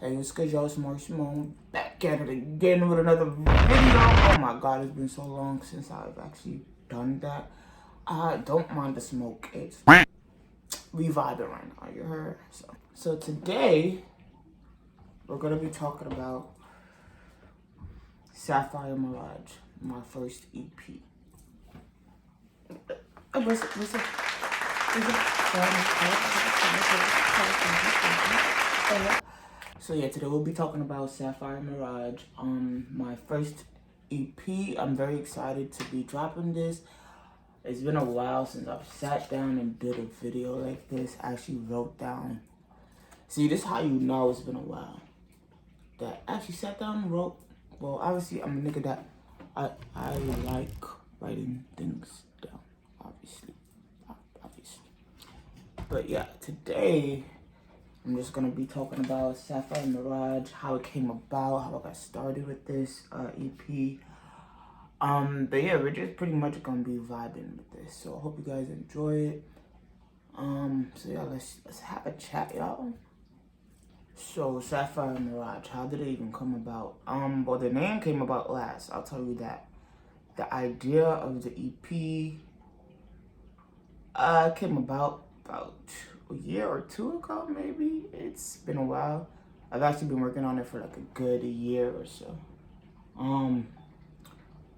Hey, what's good, y'all? It's Amari Simone, back at it again with another video. Oh my god, it's been so long since I've actually done that. I don't mind the smoke. It's we vibing right now, you heard? So today, we're gonna be talking about Sapphire Mirage, my first EP. So yeah, today we'll be talking about Sapphire Mirage, my first EP. I'm very excited to be dropping this. It's been a while since I've sat down and did a video like this. I actually wrote down. See, this is how you know it's been a while. That I actually sat down and wrote. Well, obviously I'm a nigga that I like writing things down. Obviously. But yeah, today I'm just gonna be talking about Sapphire Mirage, how it came about, how I got started with this EP. But yeah, we're just pretty much gonna be vibing with this. So I hope you guys enjoy it. So yeah, let's have a chat, y'all. So Sapphire Mirage, how did it even come about? Well, the name came about last. I'll tell you that. The idea of the EP came about a year or two ago, maybe. It's been a while. I've actually been working on it for like a good year or so. And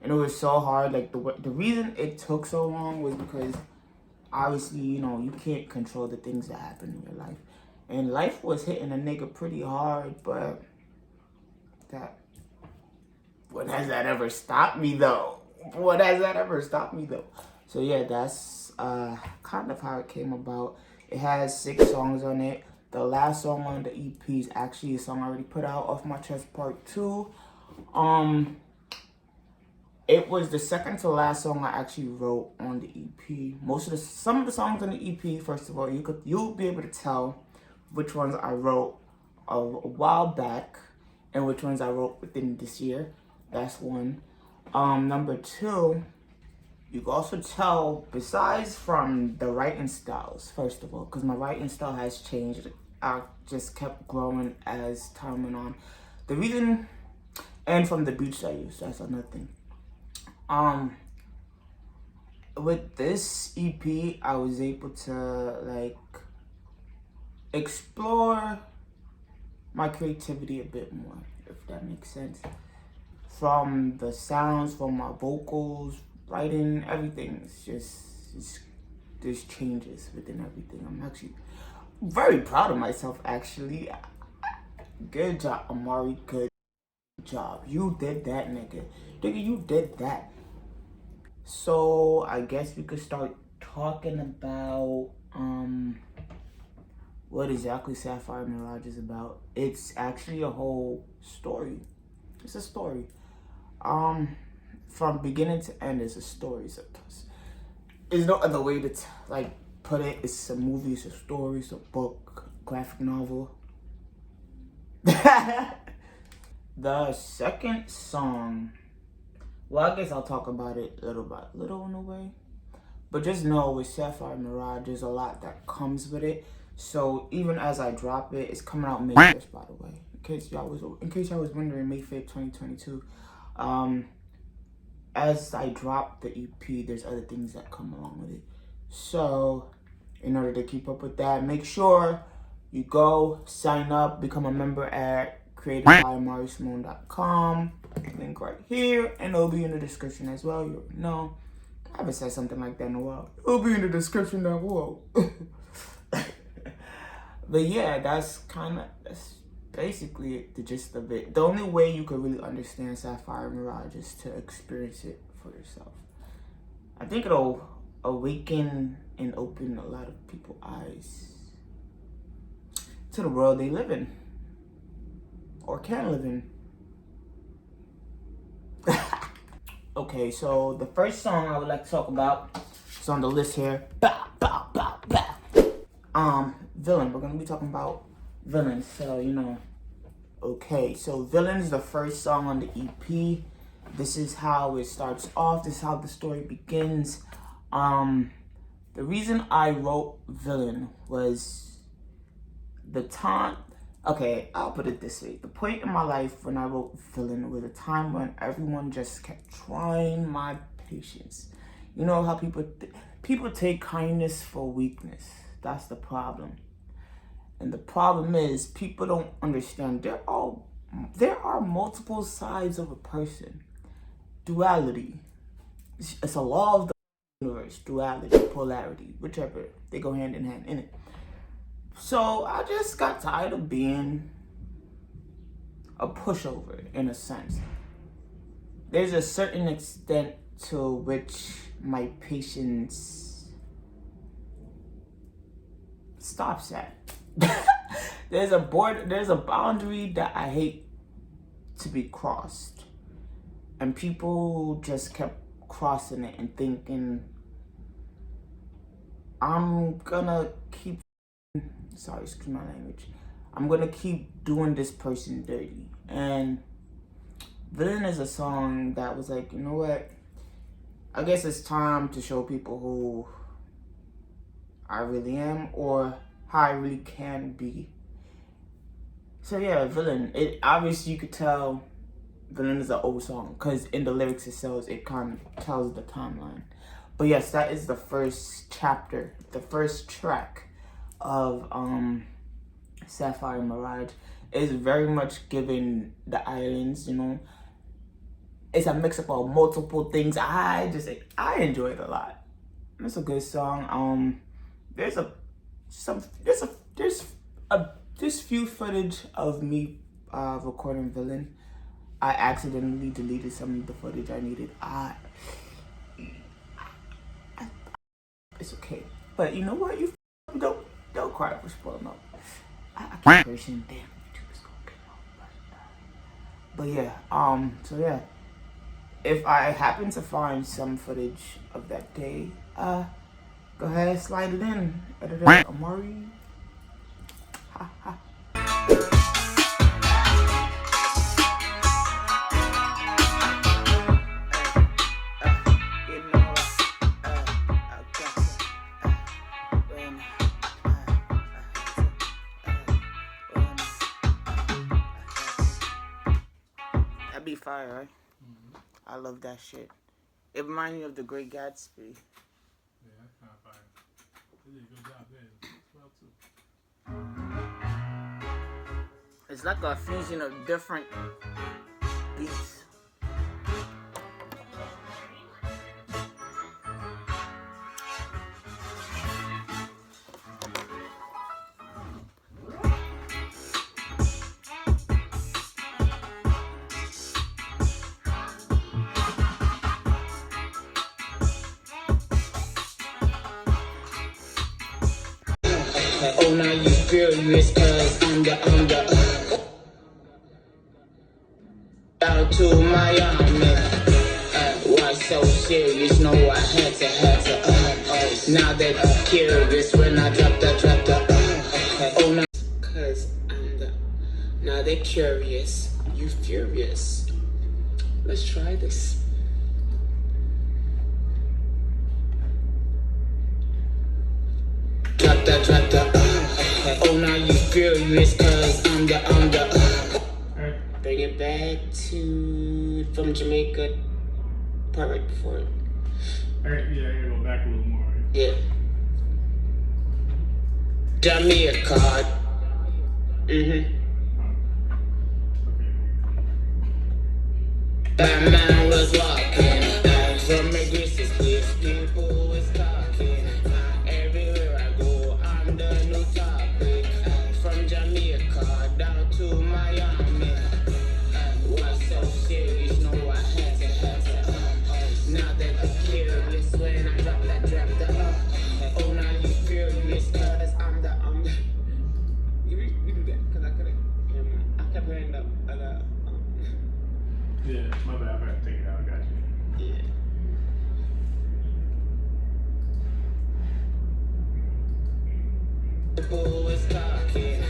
it was so hard. Like the reason it took so long was because obviously, you know, you can't control the things that happen in your life. And life was hitting a nigga pretty hard, but when has that ever stopped me though? So yeah, that's kind of how it came about. It has 6 songs on it. The last song on the EP is actually a song I already put out, Off My Chest Part 2. It was the second to last song I actually wrote on the EP. Some of the songs on the EP, first of all, you'll be able to tell which ones I wrote a while back and which ones I wrote within this year. That's one. Number 2, you can also tell, besides from the writing styles, first of all, because my writing style has changed. I just kept growing as time went on. The reason, and from the beats I use, that's another thing. With this EP, I was able to like explore my creativity a bit more, if that makes sense. From the sounds, from my vocals, writing, everything. There's changes within everything. I'm actually very proud of myself, actually. Good job, Amari. Good job. You did that, nigga. Nigga, you did that. So I guess we could start talking about what exactly Sapphire Mirage is about. It's actually a whole story. It's a story. From beginning to end, it's a story. There's no other way to put it. It's a movie, it's a story, it's a book, graphic novel. The second song, well, I guess I'll talk about it little by little in a way. But just know with Sapphire Mirage, there's a lot that comes with it. So even as I drop it, it's coming out May 1st, by the way. In case y'all was wondering, May 5th, 2022. As I drop the EP, there's other things that come along with it. So in order to keep up with that, make sure you go sign up, become a member at created.amarisimone.com. Link right here, and it'll be in the description as well. You already know. I haven't said something like that in a while. It'll be in the description down below. But yeah, that's basically the gist of it. The only way you could really understand Sapphire Mirage is to experience it for yourself. I think it'll awaken and open a lot of people's eyes to the world they live in. Or can live in. Okay, so the first song I would like to talk about is on the list here. Villain. We're gonna be talking about Villain. So you know. Okay, so Villain is the first song on the EP. This is how it starts off. This is how the story begins. The reason I wrote Villain was the time Okay, I'll put it this way. The point in my life when I wrote Villain was a time when everyone just kept trying my patience. You know how people take kindness for weakness. That's the problem. And the problem is people don't understand there are multiple sides of a person. Duality. It's a law of the universe. Duality, polarity, whichever. They go hand in hand in it. So I just got tired of being a pushover in a sense. There's a certain extent to which my patience stops at. There's a boundary that I hate to be crossed. And people just kept crossing it and thinking I'm gonna keep sorry, excuse my language. I'm gonna keep doing this person dirty. And Villain is a song that was like, you know what? I guess it's time to show people who I really am or how I really can be. So yeah, Villain. It obviously you could tell Villain is an old song because in the lyrics itself it kind of tells the timeline. But yes, that is the first chapter, the first track of Sapphire Mirage. Is very much given the islands, you know. It's a mix up of multiple things. I enjoy it a lot. It's a good song. There's few footage of me recording Villain. I accidentally deleted some of the footage I needed. It's okay. But you know what? You don't cry for spoiling up. I can't person. Damn, YouTube is gonna get off. But yeah. So yeah. If I happen to find some footage of that day, go ahead, slide it in. Editor Amari. Ha ha. That'd be fire, right? I love that shit. It reminds me of The Great Gatsby. Yeah, that's kind of fire. They did a good job there as well, too. It's like a fusion of different beats. Oh, now you furious cause I'm the down to Miami. Why so serious? No, I had to. Now that I'm curious when I drop the. Oh, now cause I'm the. Now they're curious. You furious. Let's try this. Drop the. Oh, now you furious cause I'm the. Bring it back to from Jamaica. Part right before it. Alright, yeah, I gotta go back a little more. Right? Yeah. Jamaica. Okay. That man was walking from a greasy place. People was talking. Everywhere I go, I'm the new topic. From Jamaica down to Miami. What's so serious? No, I had to. Now that I'm curious when I drop the. Oh, now you furious cause I'm the. You do that cause I kept hearing the. Yeah, my bad. I gotta take it out. I got you. Yeah. People was talking.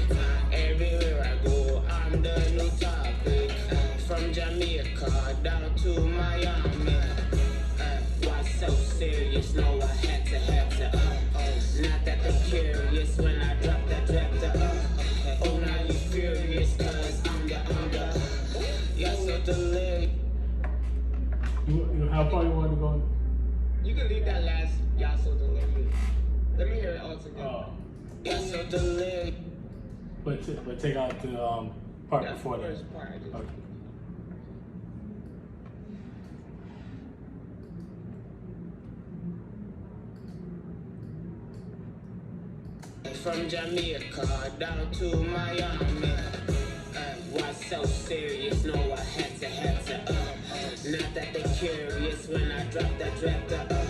Everywhere I go, I'm the new topic. From Jamaica down to Miami. Why so serious? No, I had to. Not that I'm curious when I drop the. Oh, now you furious. delete that last y'all so delirious. Let me hear it all together. Oh. Y'all so delirious. But take out the part That's before the that. first part. I just- Okay. From Jamaica down to Miami. What's so serious? No, I had to. Not that they curious when I drop the.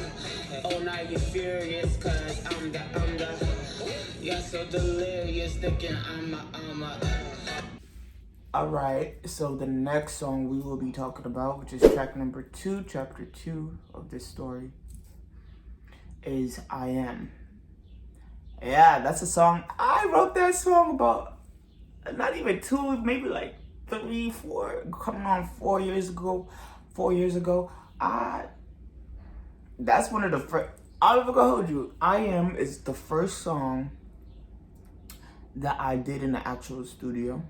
Oh, now you furious, cause I'm the. You're so delirious, thinking I'm a. Alright, so the next song we will be talking about, which is track number 2, chapter 2 of this story, is I Am. Yeah, that's a song. I wrote that song about not even 2, maybe like 3, 4, coming on 4 years ago. 4 years ago. That's one of the first. I'm never gonna hold you. I Am is the first song that I did in the actual studio.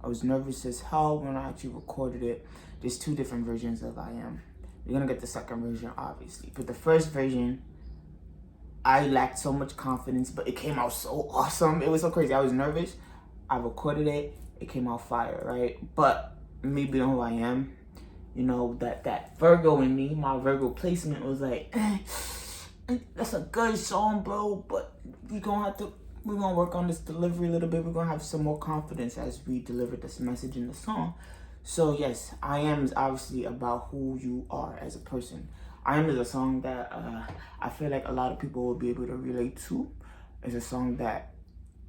I was nervous as hell when I actually recorded it. There's 2 different versions of I Am. You're gonna get the second version, obviously. But the first version, I lacked so much confidence, but it came out so awesome. It was so crazy. I was nervous. I recorded it. It came out fire, right? But me being who I am, you know, that Virgo in me, my Virgo placement was like, that's a good song, bro, but we're gonna work on this delivery a little bit. We're gonna have some more confidence as we deliver this message in the song. So yes, I Am is obviously about who you are as a person. I Am is a song that I feel like a lot of people will be able to relate to. It's a song that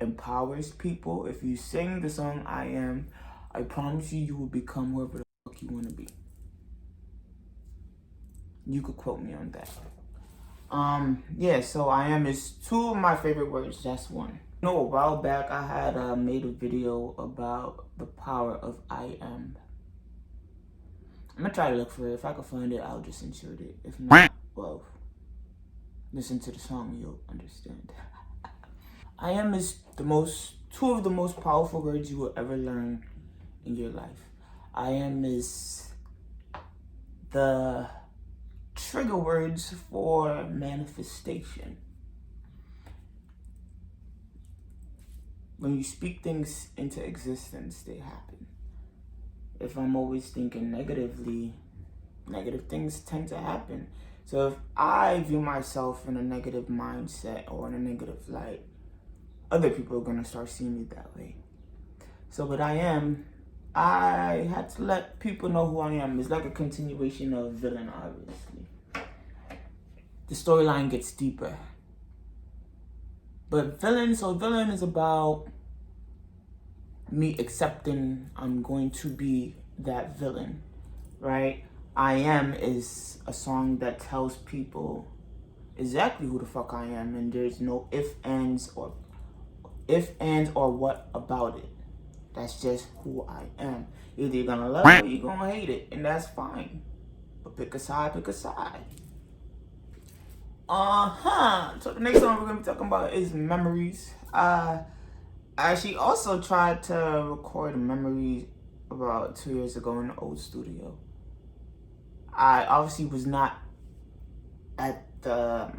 empowers people. If you sing the song I Am, I promise you will become whoever the fuck you want to be. You could quote me on that. Yeah, so I Am is 2 of my favorite words. That's one. You know, a while back I had made a video about the power of I Am. I'm gonna try to look for it. If I can find it, I'll just insert it. If not, well, listen to the song, you'll understand. I Am is 2 of the most powerful words you will ever learn in your life. I Am is the trigger words for manifestation. When you speak things into existence, they happen. If I'm always thinking negatively, negative things tend to happen. So if I view myself in a negative mindset or in a negative light, other people are going to start seeing me that way. So what I Am, I had to let people know who I am. It's like a continuation of Villain, obviously. The storyline gets deeper. But Villain is about me accepting I'm going to be that villain, right? I Am is a song that tells people exactly who the fuck I am, and there's no ifs, ands, or what about it. That's just who I am. Either you're gonna love it or you're gonna hate it, and that's fine. But pick a side, pick a side. So the next song we're gonna be talking about is Memories. I actually also tried to record Memories about 2 years ago in the old studio. I obviously was not at the,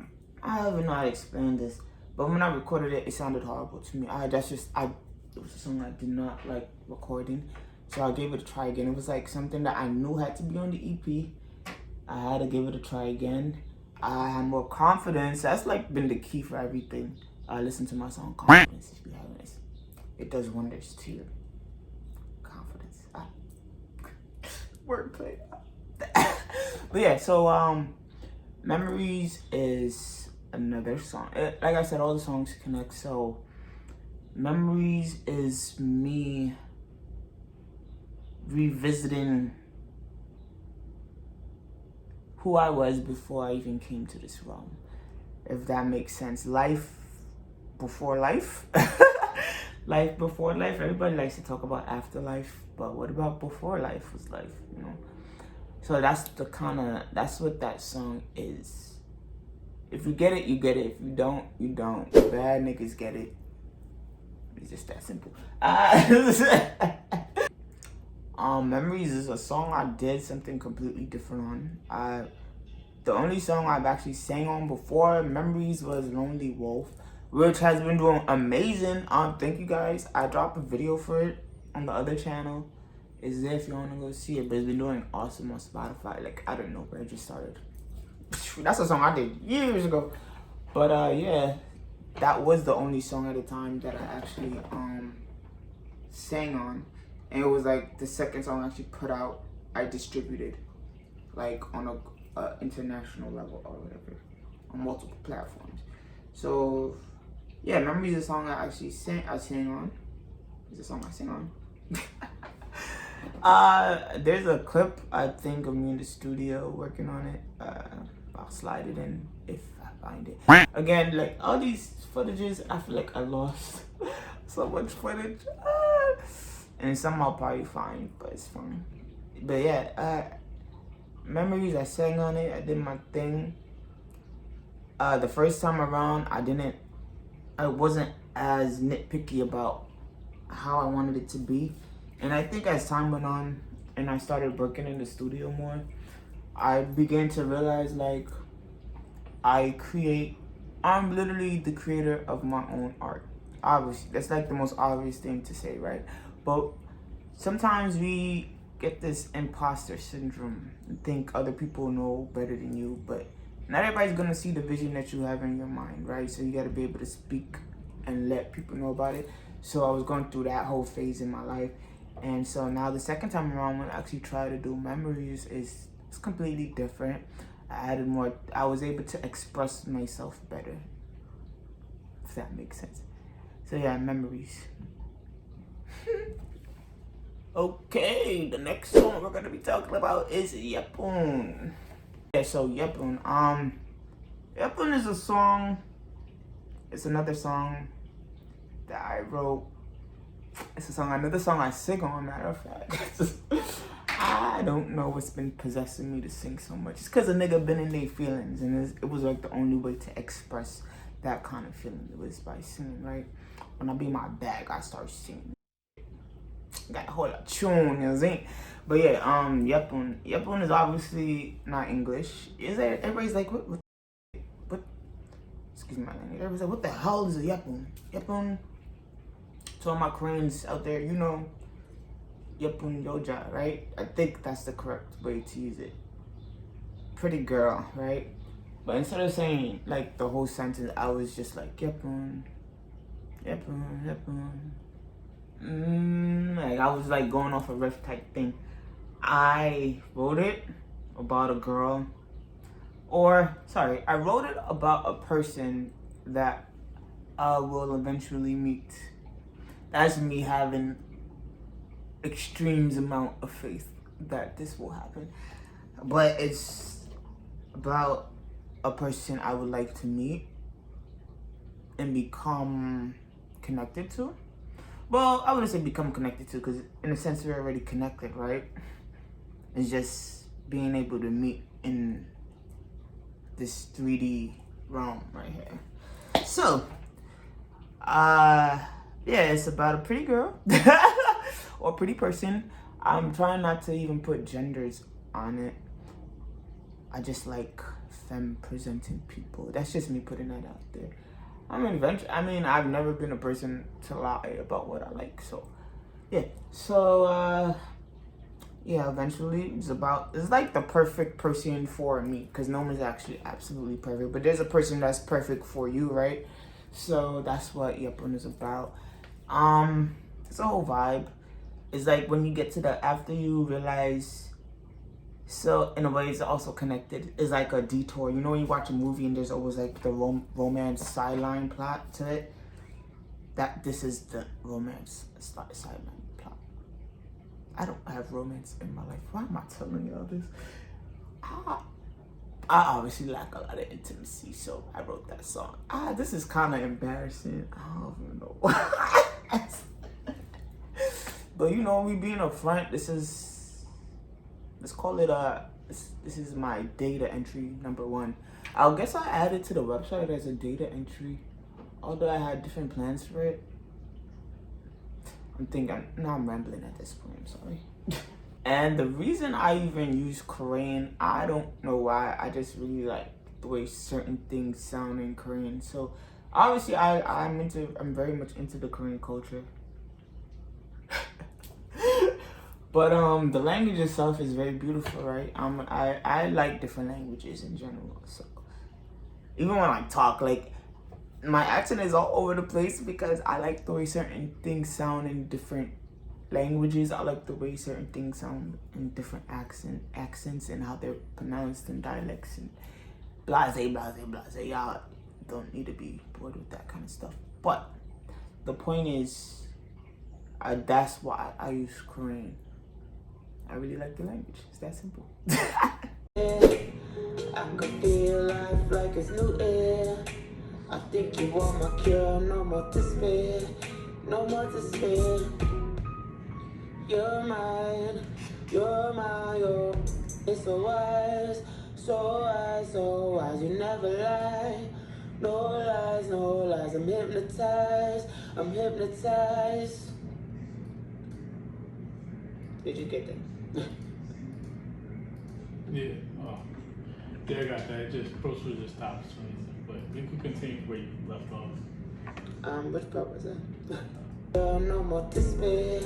I don't even know how to explain this, but when I recorded it, it sounded horrible to me. It was a song I did not like recording, so I gave it a try again. It was like something that I knew had to be on the EP. I had to give it a try again. I had more confidence. That's like been the key for everything. Listen to my song Confidence if you haven't. It does wonders to your confidence. Wordplay. But yeah, so Memories is another song. Like I said, all the songs connect. So Memories is me revisiting who I was before I even came to this realm, if that makes sense. Life before life. Life before life. Everybody likes to talk about afterlife, but what about before life was life, you know? So that's what that song is. If you get it, you get it. If you don't, you don't. Bad niggas get it. It's just that simple. Memories is a song I did something completely different on. the only song I've actually sang on before Memories was Lonely Wolf, which has been doing amazing. Thank you guys. I dropped a video for it on the other channel. It's there if you want to go see it, but it's been doing awesome on Spotify. Like, I don't know where it just started. That's a song I did years ago. But yeah, that was the only song at the time that I actually sang on. And it was like the second song I actually put out, I distributed, like on a international level or whatever, on multiple platforms. So yeah, Memories is a song I actually sang on. It's a song I sing on. There's a clip, I think, of me in the studio working on it. I'll slide it in if I find it. Again, like all these footages, I feel like I lost so much footage. And some I'll probably find, but it's fine. But yeah, Memories, I sang on it. I did my thing. The first time around, I wasn't as nitpicky about how I wanted it to be. And I think as time went on and I started working in the studio more, I began to realize, like, I'm literally the creator of my own art. Obviously, that's like the most obvious thing to say, right? But sometimes we get this imposter syndrome and think other people know better than you, but not everybody's gonna see the vision that you have in your mind, right? So you gotta be able to speak and let people know about it. So I was going through that whole phase in my life. And so now the second time around when I actually try to do Memories, it's completely different. I was able to express myself better, if that makes sense. So yeah, Memories. Okay, the next song we're gonna be talking about is Yappong. Yeah, so Yappong. Yappong is a song. It's another song that I wrote. It's another song I sing on, matter of fact. I don't know what's been possessing me to sing so much. It's because a nigga been in their feelings, and it was like the only way to express that kind of feeling. It was by singing, right? When I be in my bag, I start singing. Got a whole lot of tune, you know what I'm saying? But yeah, Yappong is obviously not English. Everybody's like, what? Excuse my language. Everybody's like, what the hell is a Yappong? Yappong, to all my Koreans out there, you know, Yappong Yoja, right? I think that's the correct way to use it. Pretty girl, right? But instead of saying like the whole sentence, I was just like, Yappong, Yappong, Yappong. Like I was like going off a riff type thing. I wrote it about a girl, I wrote it about a person that I will eventually meet. That's me having extremes amount of faith that this will happen. But it's about a person I would like to meet and become connected to. Well, I wouldn't say become connected to, because in a sense we're already connected, right? It's just being able to meet in this 3D realm right here. So, yeah, it's about a pretty girl or pretty person. I'm trying not to even put genders on it. I just like femme presenting people. That's just me putting that out there. I've never been a person to lie about what I like, so yeah. So yeah, eventually it's like the perfect person for me, because no one's actually absolutely perfect, but there's a person that's perfect for you, right? So that's what Yappong is about. It's a whole vibe. It's like when you get to after you realize. So in a way, it's also connected. It's like a detour. You know when you watch a movie and there's always like the romance sideline plot to it? This is the romance sideline plot. I don't have romance in my life. Why am I telling y'all this? I obviously lack a lot of intimacy, so I wrote that song. This is kind of embarrassing. I don't even know why. But you know, we being upfront, let's call it this is my data entry number 1. I guess I added to the website as a data entry, although I had different plans for it. I'm rambling at this point, I'm sorry. And the reason I even use Korean, I don't know why. I just really like the way certain things sound in Korean. So obviously I'm very much into the Korean culture. But the language itself is very beautiful, right? I like different languages in general. So even when I talk, like my accent is all over the place because I like the way certain things sound in different languages. I like the way certain things sound in different accents and how they're pronounced in dialects and blase. Y'all don't need to be bored with that kind of stuff. But the point is, that's why I use Korean. I really like the language. It's that simple. I can feel life like it's new air. I think you are my cure, no more despair, no more despair. You're mine, you're. It's so wise, so wise, so wise. You never lie, no lies, no lies. I'm hypnotized, I'm hypnotized. Did you get that? Yeah. Yeah, I got that. Just Pro Tools just stopped swinging, but you can continue where you left off. Which part was that? No more despair,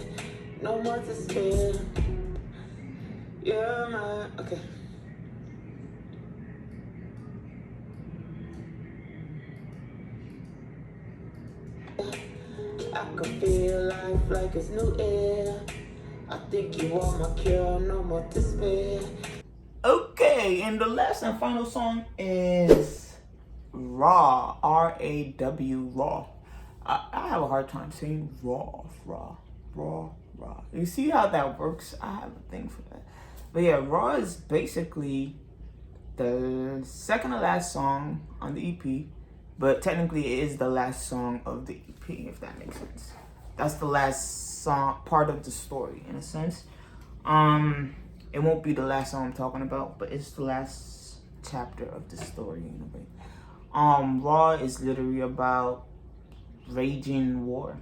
no more despair. You're mine. Okay. I can feel life like it's new air. I think you are my cure, no more despair. Okay, and the last and final song is Raw, R-A-W, Raw. I have a hard time saying raw. You see how that works? I have a thing for that. But yeah, Raw is basically the second to last song on the EP, but technically it is the last song of the EP, if that makes sense. That's the last song, part of the story, in a sense. It won't be the last song I'm talking about, but it's the last chapter of the story in a way. Raw is literally about raging war.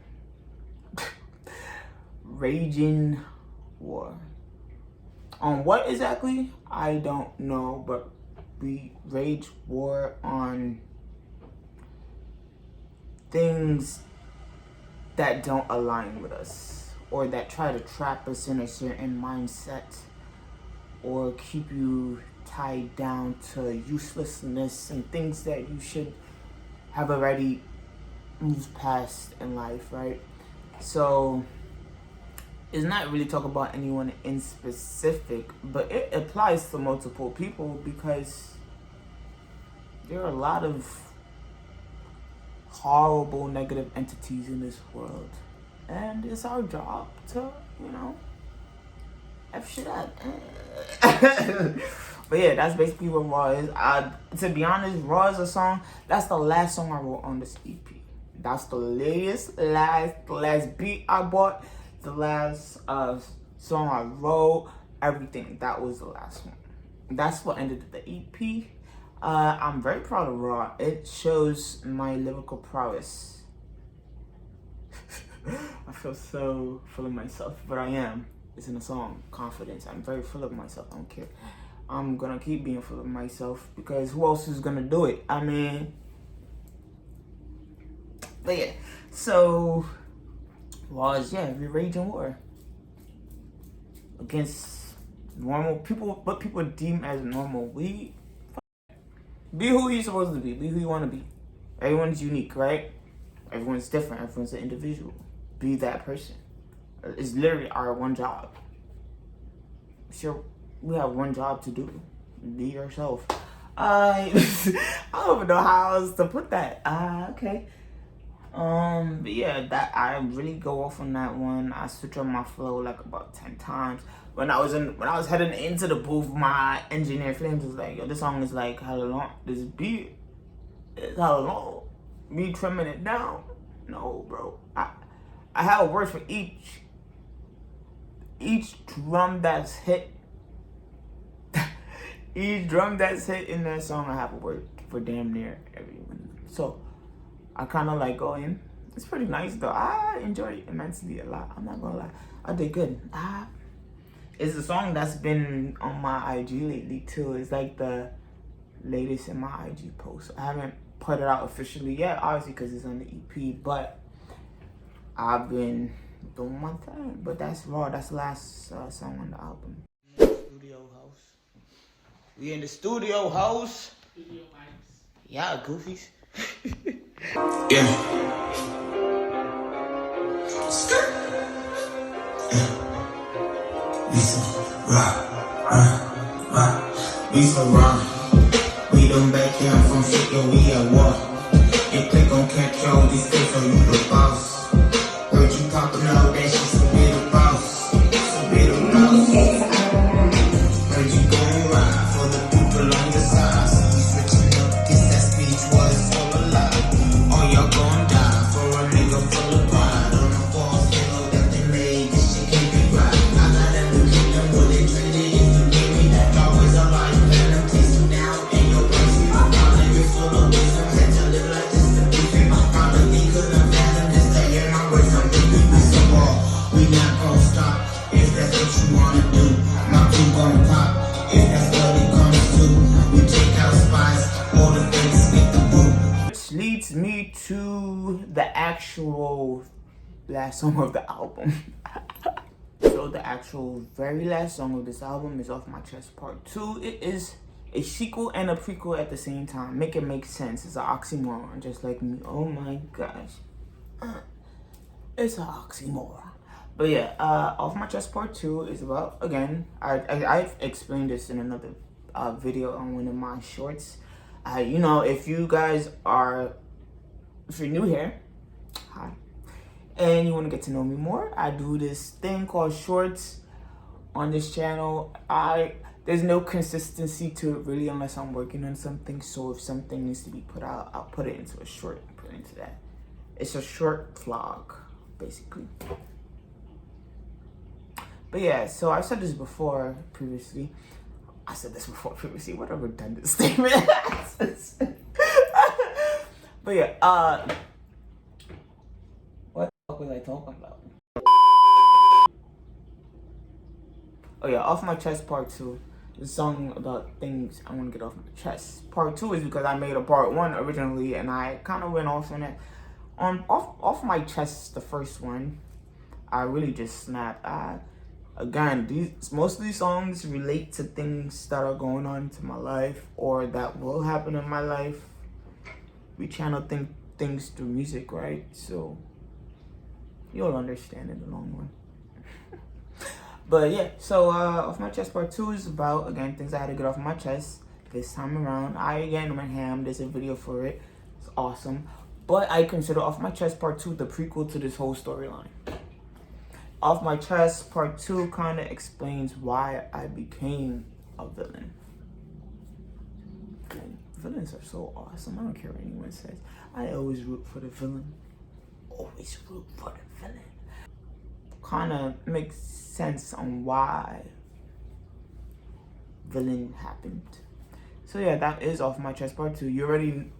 Raging war. What exactly? I don't know, but we rage war on things that don't align with us, or that try to trap us in a certain mindset, or keep you tied down to uselessness and things that you should have already moved past in life, right? So it's not really talk about anyone in specific, but it applies to multiple people because there are a lot of horrible negative entities in this world, and it's our job to, F shit up. But yeah, that's basically what Raw is. To be honest, Raw is a song. That's the last song I wrote on this EP. That's the last beat I bought, the last song I wrote, everything. That was the last one. That's what ended the EP. I'm very proud of Raw. It shows my lyrical prowess. I feel so full of myself, but I am. It's in the song, confidence. I'm very full of myself. I don't care. I'm gonna keep being full of myself because who else is gonna do it? I mean, but yeah. So, we're raging war against normal people, what people deem as normal. Be who you're supposed to be. Be who you want to be. Everyone's unique, right? Everyone's different. Everyone's an individual. Be that person. It's literally our one job. Sure, we have one job to do. Be yourself. I don't even know how else to put that. Okay. But yeah, that I really go off on that one. I switch on my flow like about 10 times. When I was heading into the booth, my engineer Flames was like, "Yo, this song is like hella long. This beat is hella long. Me trimming it down. No, bro. I have a word for each drum that's hit." Each drum that's hit in that song, I have a word for damn near everyone. So I kind of like go in. It's pretty nice though. I enjoy it immensely a lot. I'm not gonna lie. I did good. It's a song that's been on my IG lately too. It's like the latest in my IG post. I haven't put it out officially yet, obviously because it's on the EP, but I've been doing my thing. But that's raw. That's the last song on the album. Studio house. We in the studio house. Studio mics. Yeah, goofies. Yeah. We so rock. We so rock. We done back here from shit, yo, we at war. And click on catch all these things so you the boss. Heard you poppin' out that shit, so be the boss. So be the boss. Heard you gon' ride for the people on your side. See you switching up, guess that speech was all a lie. Or y'all gon' die for a nigga full of pride. On the false hill that they made, this shit can't be right. I got them to keep them bullet treated. If you gave me that dog was a life, let them taste you down in your place. My life is full of wisdom, had to live like this to be free. My father, he couldn't fathom this to hear my words from baby. We so raw, we not gon' stop. If that's what you wanna do, my crew gon' pop. If that's what it comes to, we take out spies, all the things get the boot. Which leads me to the actual last song of the album. So the actual very last song of this album is Off My Chest Part 2. It is a sequel and a prequel at the same time. Make it make sense. It's an oxymoron, just like me. Oh my gosh. It's an oxymoron. But yeah, Off My Chest Part 2 is about, again, I've explained this in another video on one of my shorts. You know, if you're new here, hi, and you want to get to know me more, I do this thing called shorts on this channel. There's no consistency to it really unless I'm working on something. So if something needs to be put out, I'll put it into a short and put it into that. It's a short vlog, basically. But yeah, so I've said this before previously. What a redundant statement. But yeah, what the fuck was I talking about? Oh yeah, Off My Chest Part 2. The song about things I want to get off my chest. Part 2 is because I made a part 1 originally and I kind of went off on it. Off My Chest, the first one, I really just snapped. Again, most of these songs relate to things that are going on to my life or that will happen in my life. We channel things through music, right? So you'll understand in the long run. But yeah, so Off My Chest Part 2 is about, again, things I had to get off my chest this time around. I again went ham. There's a video for it. It's awesome. But I consider Off My Chest Part 2 the prequel to this whole storyline. Off My Chest Part 2 kind of explains why I became a villain. And villains are so awesome. I don't care what anyone says. I always root for the villain. Always root for the villain. Kind of makes sense on why villain happened. So yeah, that is Off My Chest Part 2. You already,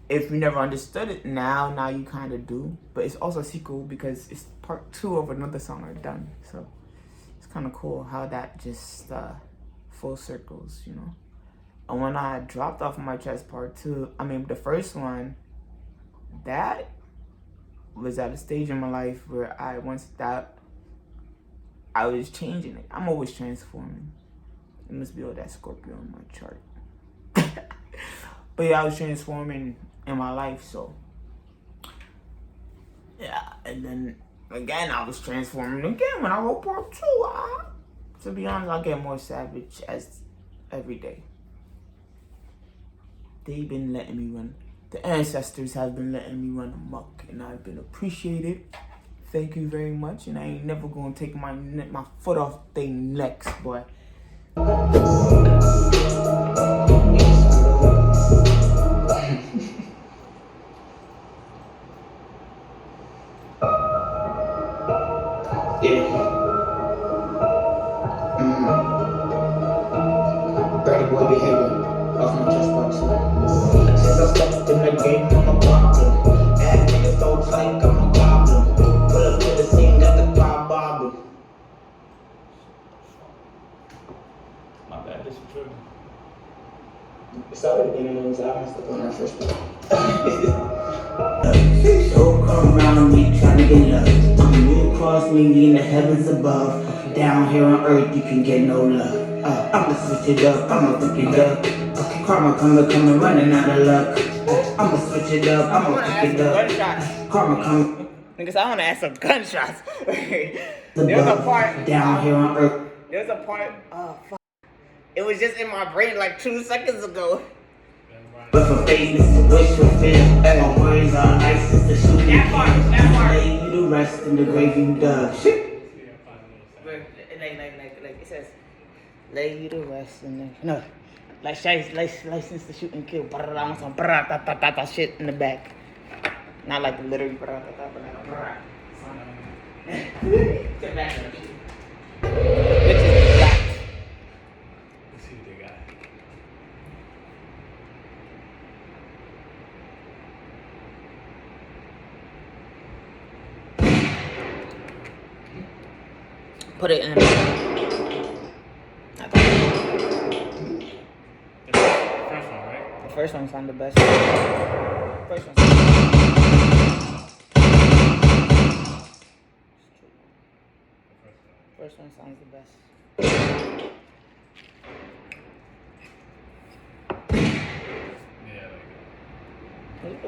if you never understood it, now you kind of do. But it's also a sequel because it's part 2 of another song are done. So it's kind of cool how that just full circles, you know. And when I dropped Off My Chest Part 2, I mean the first one, that was at a stage in my life where I was changing it. I'm always transforming. It must be all that Scorpio on my chart. But yeah, I was transforming in my life, so yeah. And then again, I was transforming again when I wrote part 2. To be honest, I get more savage as every day. They've been letting me run. The ancestors have been letting me run amok, and I've been appreciated. Thank you very much, and I ain't never gonna take my foot off their necks, boy. Dirty boy behavior, Off My Chest Part 2. Since I stepped in the game, I'm a problem. Add niggas so tight, I'm a problem. Pull up to the scene, got the car bobbing. come around me trying to get love. You cross me in the heavens above. Down here on earth, you can get no love. I'ma switch it up, I'ma pick it up. Karma coming, running out of luck. I'ma switch it up, I'ma pick it up. Karma coming. Niggas, I wanna ask some gunshots. There's a part down here on earth. There's a part. Oh fuck! It was just in my brain like 2 seconds ago. But for fakeness to wish fulfilled, my words are ISIS to shoot me. That part. Lay you to rest in the grave you dug. Like it says, lay you to rest in the like license to shoot and kill. Some shit in the back. Not like literally, but like get back to shit. Bitches black. Let's see what they got. Put it in the First one, right? The first one sounded the best. First one sounds the best. Yeah, like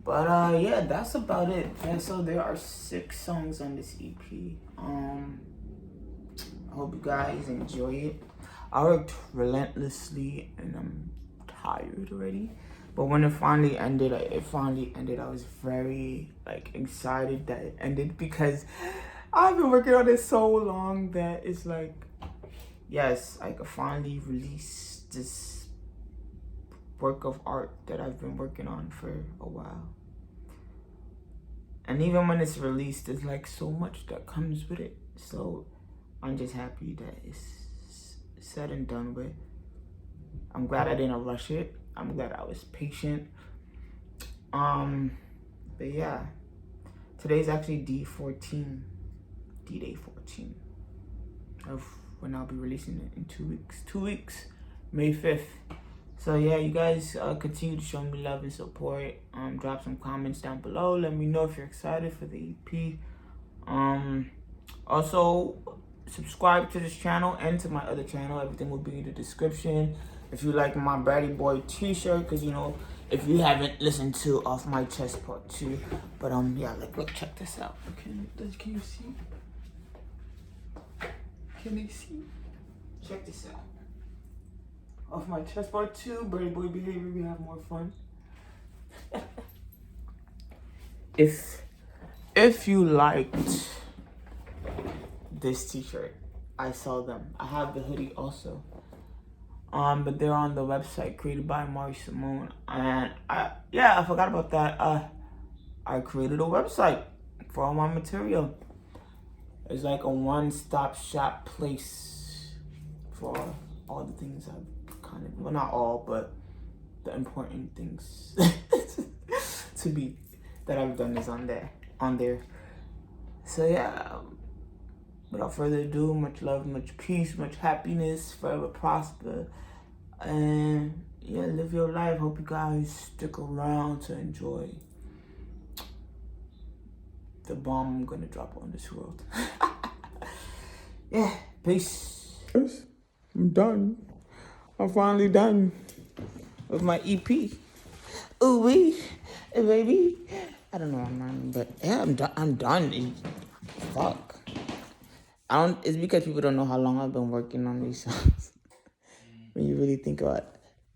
But yeah, that's about it. And so there are 6 songs on this EP. I hope you guys enjoy it. I worked relentlessly and I'm tired already. But when it finally ended, I was very excited that it ended because I've been working on it so long that it's like, yes, I could finally release this work of art that I've been working on for a while. And even when it's released, there's like so much that comes with it. So I'm just happy that it's said and done with. I'm glad I didn't rush it. I'm glad I was patient. But yeah, today's actually D Day 14 of when I'll be releasing it in 2 weeks. 2 weeks, May 5th. So yeah, you guys continue to show me love and support. Drop some comments down below. Let me know if you're excited for the EP. Also, subscribe to this channel and to my other channel. Everything will be in the description. If you like my Baddie Boy t-shirt, because if you haven't listened to Off My Chest Part 2. But yeah, look, check this out. Can you see? Can they see? Check this out. Off My Chest Part 2, Baddie Boy behavior, we have more fun. If you liked this t-shirt, I sell them. I have the hoodie also. But they're on the website created by Amari Simone. And I forgot about that. I created a website for all my material. It's like a one-stop shop place for all the things I've well, not all, but the important things that I've done is on there. So yeah, without further ado, much love, much peace, much happiness, forever prosper. And yeah, live your life. Hope you guys stick around to enjoy the bomb I'm gonna drop on this world. Yeah, peace. I'm done. I'm finally done with my EP. Ooh wee, baby. I don't know what I'm on, but yeah, I'm done. Fuck. It's because people don't know how long I've been working on these songs. When you really think about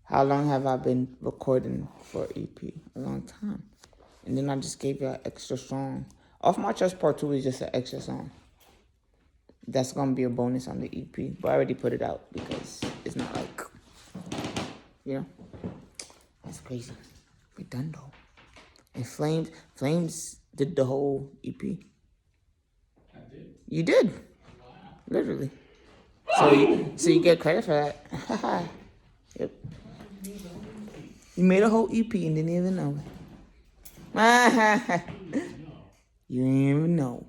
how long have I been recording for EP? A long time. And then I just gave you an extra song. Off My Chest Part 2 is just an extra song. That's gonna be a bonus on the EP. But I already put it out because it's not like, that's crazy. We're done though. And Flames did the whole EP. I did. You did. Literally. So you get credit for that. Yep. You made a whole EP and didn't even know. You didn't even know.